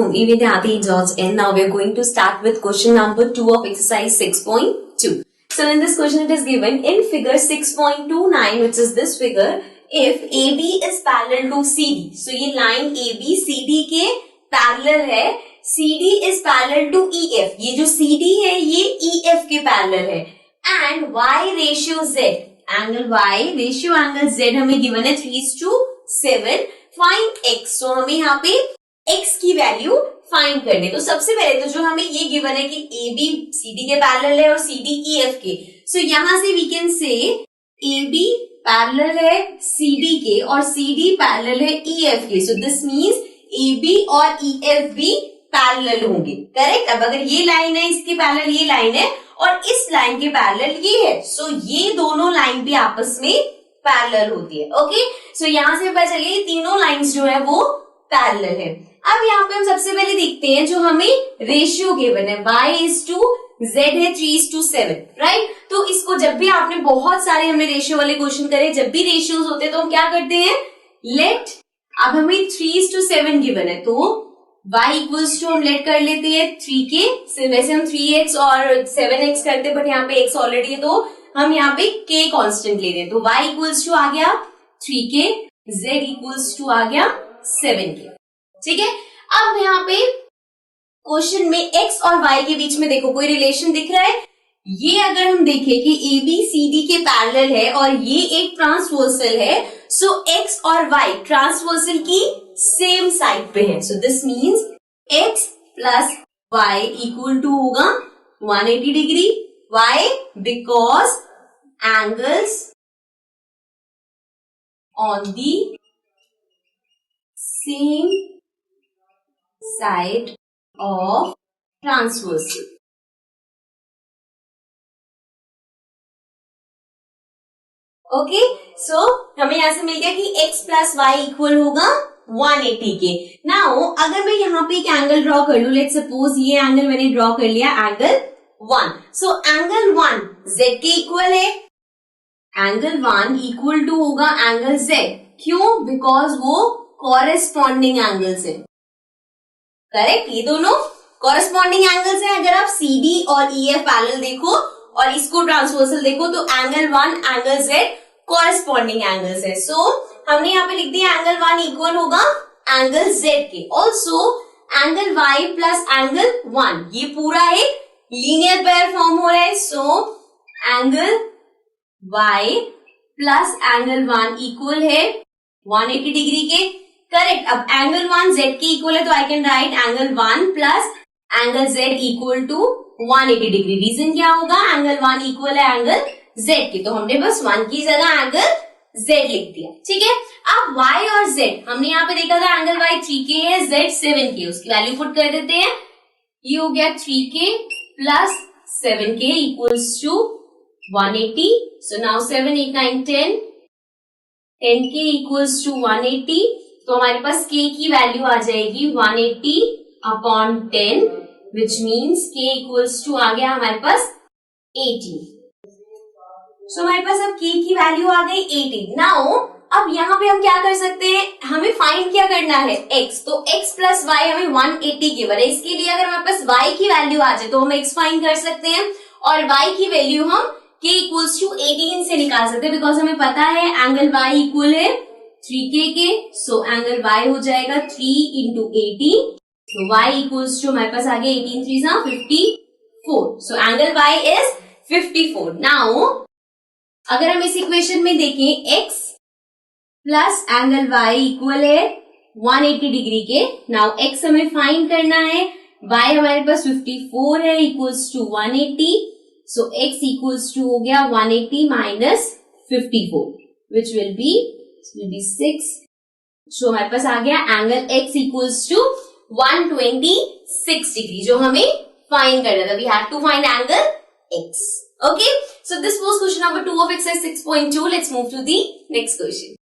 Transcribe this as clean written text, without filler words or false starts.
Immediately, George, and now we are going to start with question number 2 of exercise 6.2. So in this question it is given in figure 6.29, which is this figure, if AB is parallel to CD. So ये line AB CD के parallel है, CD is parallel to EF. ये जो CD है ये EF के parallel है, and Y ratio Z, angle Y ratio angle Z हमें given है 3:7. Find X. So हमें यहाँ पे X की वैल्यू फाइंड करनी। तो सबसे पहले तो जो हमें ये गिवन है कि AB CD के पैरेलल है और CD EF के, सो यहां से we can say AB parallel है CD के और CD पैरेलल है EF के। सो दिस मींस AB और EF भी पैरेलल होंगे, करेक्ट। अब अगर ये लाइन है, इसके पैरेलल ये लाइन है और इस लाइन के पैरेलल ये है, सो ये दोनों लाइन भी आपस में पैरेलल होती है। ओके, सो यहां से पता चलिए तीनों लाइंस जो है वो पैरेलल है। अब यहाँ पे हम सबसे पहले देखते हैं जो हमें रेशियो गिवन है, Y/Z है 3:7, राइट। तो इसको जब भी आपने बहुत सारे हमने रेशियो वाले क्वेश्चन करे, जब भी रेशियोज होते हैं तो हम क्या करते हैं, लेट, अब हमें 3:7 गिवन है तो Y= हम लेट कर लेते हैं 3 के, वैसे हम 3x और 7x करते हैं बट यहाँ पे x ऑलरेडी है तो हम यहाँ पे k कांस्टेंट ले रहे हैं। तो Y= आ गया 3k, Z= आ गया 7k, ठीक है। अब यहाँ पे क्वेश्चन में x और y के बीच में देखो कोई रिलेशन दिख रहा है। ये अगर हम देखें कि AB CD के पैरेलल है और ये एक ट्रांसवर्सल है, सो x और y ट्रांसवर्सल की सेम साइड पे है। So this means x plus y equal to होगा 180 degree. Why? Because angles on the same side of transversal. Okay, so हमें यहां से मिल गया कि x प्लस वाई इक्वल होगा 180 के। नाउ अगर मैं यहाँ पे एक एंगल ड्रॉ कर लू, लेट सपोज ये एंगल मैंने ड्रॉ कर लिया, एंगल 1। सो एंगल 1 z के इक्वल है, एंगल 1 इक्वल टू होगा एंगल z। क्यों? बिकॉज वो कॉरेस्पॉन्डिंग एंगल्स है, करेक्ट। ये दोनों कॉरेस्पॉन्डिंग एंगल्स हैं। अगर आप CD और EF पैरेलल देखो और इसको ट्रांसवर्सल देखो तो angle 1 angle Z corresponding angles है। सो हमने यहाँ पे लिख दिया एंगल 1 इक्वल होगा एंगल Z के। Also angle Y plus angle 1, ये पूरा एक लीनियर पेयर फॉर्म हो रहा है। So angle Y plus angle 1 equal है 180 डिग्री के, करेक्ट। अब एंगल 1 Z के इक्वल है तो I can write angle 1 plus angle Z equal to 180 degree. Reason क्या होगा, एंगल 1 इक्वल है एंगल Z के, तो हमने बस 1 की जगह एंगल Z लिख दिया, ठीक है। अब Y और Z हमने यहाँ पे देखा था, एंगल Y 3k है, Z 7k, उसकी वैल्यू पुट कर देते हैं। ये हो गया 3k plus 7k equals to 180। So now 7, 8, 9, 10, 10k equals to 180। तो हमारे पास k की वैल्यू आ जाएगी 180 upon 10, which means k equals to आ गया हमारे पास 18। सो हमारे पास अब k की वैल्यू आ गई 18। नाउ अब यहाँ पे हम क्या कर सकते हैं, हमें फाइंड क्या करना है, x। तो x प्लस y हमें 180 गिवन है, इसके लिए अगर हमारे पास y की वैल्यू आ जाए तो हम x फाइंड कर सकते हैं और y की वैल्यू हम k इक्वल्स टू 18 से निकाल सकते हैं, बिकॉज हमें पता है एंगल y इक्वल है 3k के। सो एंगल y हो जाएगा 3 into 18। So y equals to हमारे पास आ गया 18 3 54। So angle y is 54। Now अगर हम इस इक्वेशन में देखें x plus angle y equal है 180 डिग्री के। Now x हमें फाइंड करना है, y हमारे पास 54 है equals to 180। So x equals to हो गया 180 minus 54 which will be 6। So हमारे पास आ गया angle x equals to 126 degree, जो हमें फाइंड करना था। We had to find angle x। Okay, so this was question number 2 of exercise 6.2. Let's move to the next question.